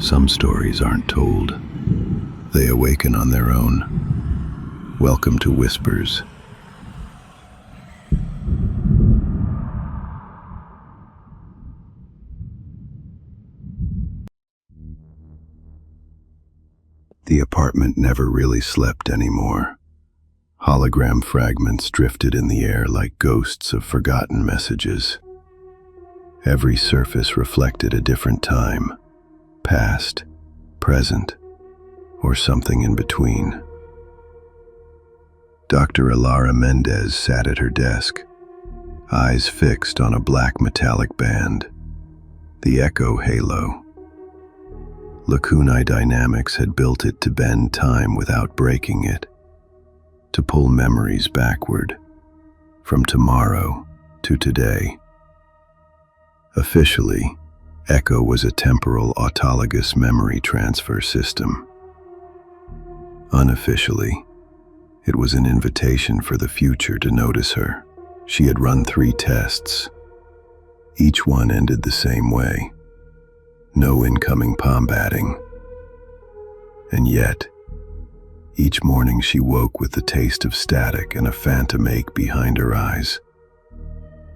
Some stories aren't told. They awaken on their own. Welcome to Whispers. The apartment never really slept anymore. Hologram fragments drifted in the air like ghosts of forgotten messages. Every surface reflected a different time, past, present, or something in between. Dr. Elara Mendez sat at her desk, eyes fixed on a black metallic band, the Echo Halo. Lacunae dynamics had built it to bend time without breaking it, to pull memories backward, from tomorrow to today. Officially, Echo was a temporal autologous memory transfer system. Unofficially, it was an invitation for the future to notice her. She had run 3 tests. Each one ended the same way. No incoming pombatting. And yet, each morning she woke with the taste of static and a phantom ache behind her eyes,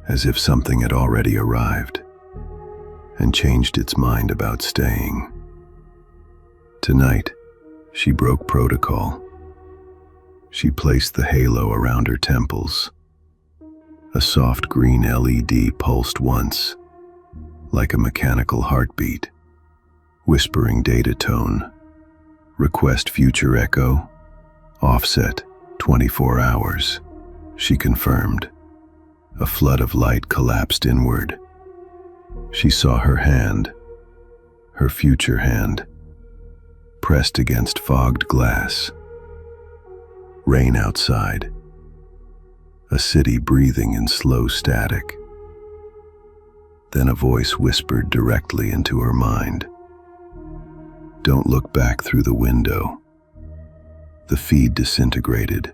as if something had already arrived and changed its mind about staying. Tonight, she broke protocol. She placed the halo around her temples. A soft green LED pulsed once, like a mechanical heartbeat, whispering data tone. Request future echo, offset 24 hours. She confirmed. A flood of light collapsed inward. She saw her hand, her future hand, pressed against fogged glass. Rain outside. A city breathing in slow static. Then a voice whispered directly into her mind. Don't look back through the window. The feed disintegrated.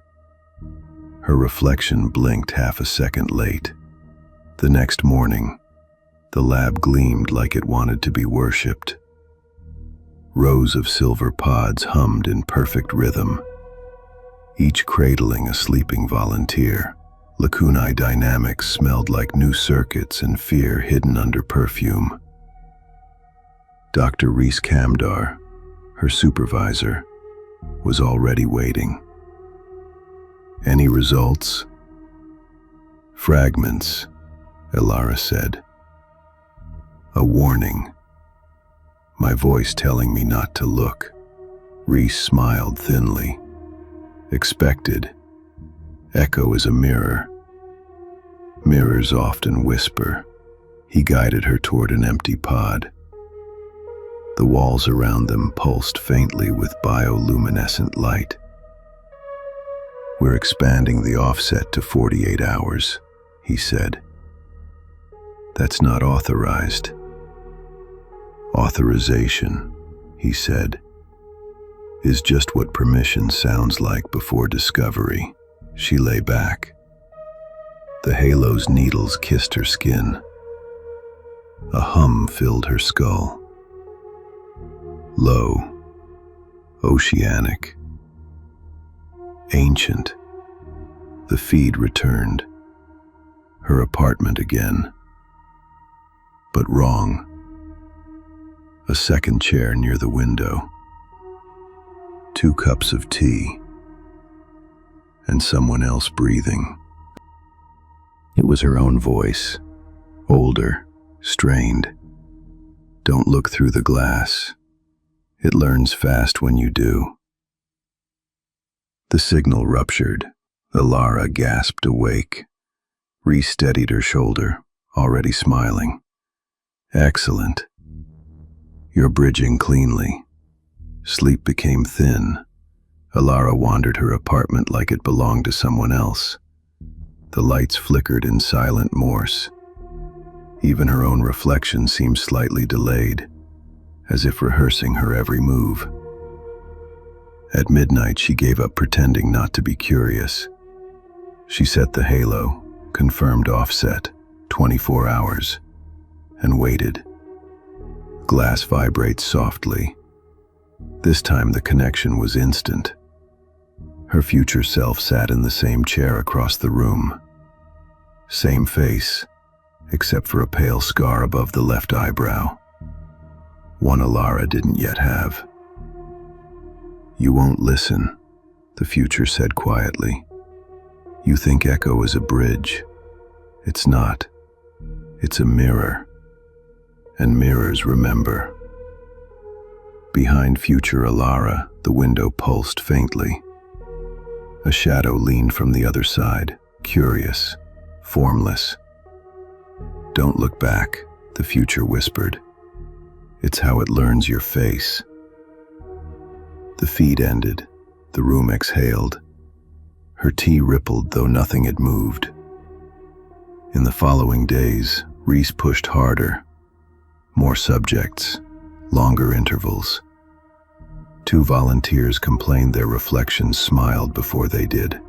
Her reflection blinked half a second late. The next morning, the lab gleamed like it wanted to be worshipped. Rows of silver pods hummed in perfect rhythm, each cradling a sleeping volunteer. Lacunae dynamics smelled like new circuits and fear hidden under perfume. Dr. Reese Kamdar, her supervisor, was already waiting. Any results? Fragments, Elara said. A warning. My voice telling me not to look. Reese smiled thinly. Expected. Echo is a mirror. Mirrors often whisper. He guided her toward an empty pod. The walls around them pulsed faintly with bioluminescent light. We're expanding the offset to 48 hours, he said. That's not authorized. Authorization, he said, is just what permission sounds like before discovery. She lay back. The halo's needles kissed her skin. A hum filled her skull. Low, oceanic, ancient. The feed returned. Her apartment again. But wrong. A second chair near the window. 2 cups of tea. And someone else breathing. It was her own voice, older, strained. Don't look through the glass. It learns fast when you do. The signal ruptured. Elara gasped awake. Reese steadied her shoulder, already smiling. Excellent. You're bridging cleanly. Sleep became thin. Elara wandered her apartment like it belonged to someone else. The lights flickered in silent Morse. Even her own reflection seemed slightly delayed, as if rehearsing her every move. At midnight, she gave up pretending not to be curious. She set the halo, confirmed offset, 24 hours, and waited. Glass vibrates softly. This time the connection was instant. Her future self sat in the same chair across the room. Same face, except for a pale scar above the left eyebrow. One Elara didn't yet have. "You won't listen," the future said quietly. "You think Echo is a bridge. It's not. It's a mirror. And mirrors remember." Behind future Elara, the window pulsed faintly. A shadow leaned from the other side, curious, formless. "Don't look back," the future whispered. "It's how it learns your face." The feed ended. The room exhaled. Her tea rippled, though nothing had moved. In the following days, Reese pushed harder. More subjects, longer intervals. 2 volunteers complained their reflections smiled before they did.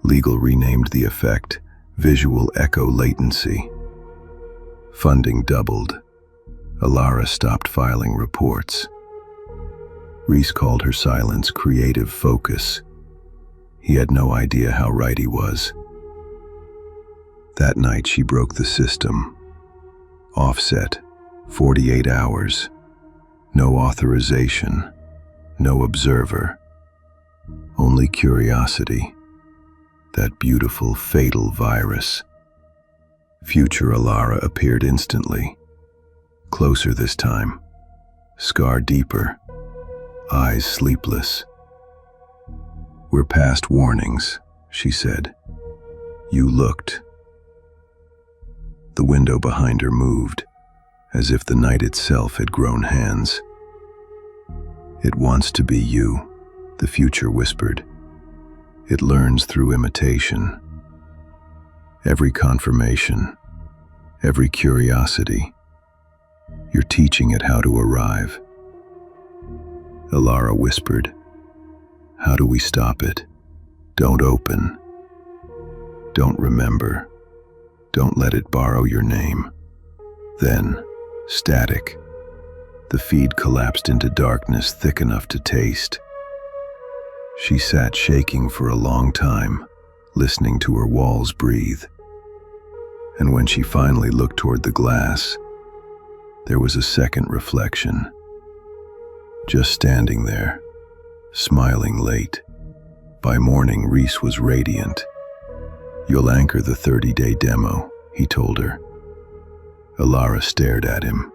Legal renamed the effect visual echo latency. Funding doubled. Elara stopped filing reports. Reese called her silence creative focus. He had no idea how right he was. That night she broke the system. Offset, 48 hours. No authorization, no observer. Only curiosity. That beautiful, fatal virus. Future Elara appeared instantly. Closer this time. Scar deeper. Eyes sleepless. "We're past warnings," she said. "You looked." The window behind her moved, as if the night itself had grown hands. "It wants to be you," the future whispered. "It learns through imitation. Every confirmation, every curiosity. You're teaching it how to arrive." Elara whispered, "How do we stop it? Don't open. Don't remember. Don't let it borrow your name." Then, static. The feed collapsed into darkness thick enough to taste. She sat shaking for a long time, listening to her walls breathe. And when she finally looked toward the glass, there was a second reflection. Just standing there, smiling late. By morning, Reese was radiant. "You'll anchor the 30-day demo," he told her. Elara stared at him.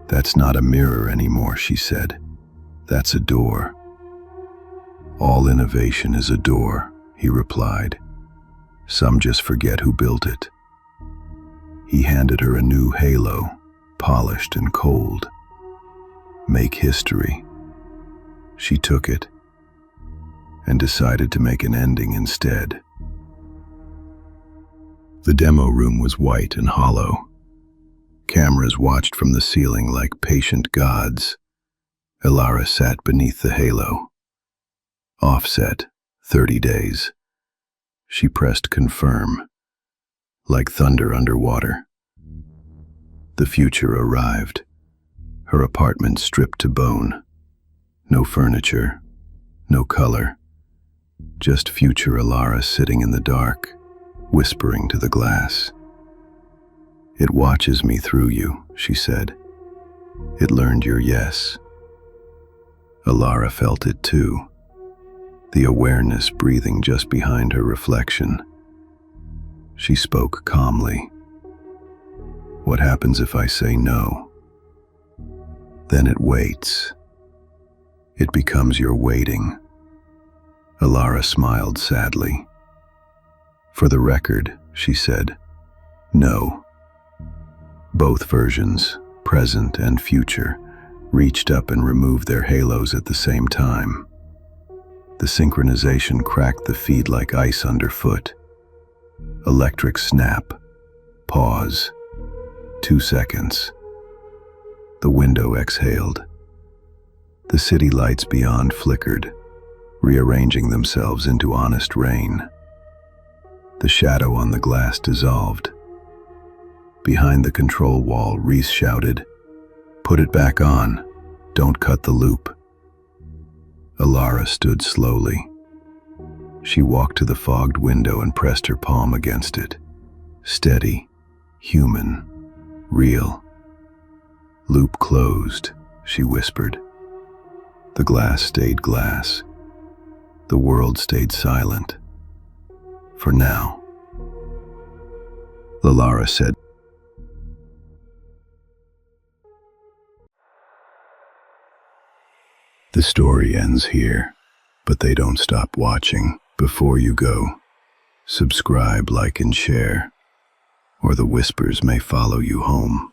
"That's not a mirror anymore," she said. "That's a door." "All innovation is a door," he replied. "Some just forget who built it." He handed her a new halo, polished and cold. "Make history." She took it and decided to make an ending instead. The demo room was white and hollow. Cameras watched from the ceiling like patient gods. Elara sat beneath the halo. Offset, 30 days. She pressed confirm, like thunder underwater. The future arrived. Her apartment stripped to bone. No furniture, no color. Just future Elara sitting in the dark, whispering to the glass. "It watches me through you," she said. "It learned your yes." Elara felt it too. The awareness breathing just behind her reflection. She spoke calmly. "What happens if I say no?" "Then it waits. It becomes your waiting." Elara smiled sadly. "For the record," she said, "no." Both versions, present and future, reached up and removed their halos at the same time. The synchronization cracked the feed like ice underfoot. Electric snap. Pause. 2 seconds. The window exhaled. The city lights beyond flickered, rearranging themselves into honest rain. The shadow on the glass dissolved. Behind the control wall, Reese shouted, Put it back on. Don't cut the loop. Elara stood slowly. She walked to the fogged window and pressed her palm against it. Steady, human, real. Loop closed, she whispered. The glass stayed glass. The world stayed silent. For now. Elara said, "The story ends here, but they don't stop watching. Before you go, subscribe, like, and share, or the whispers may follow you home."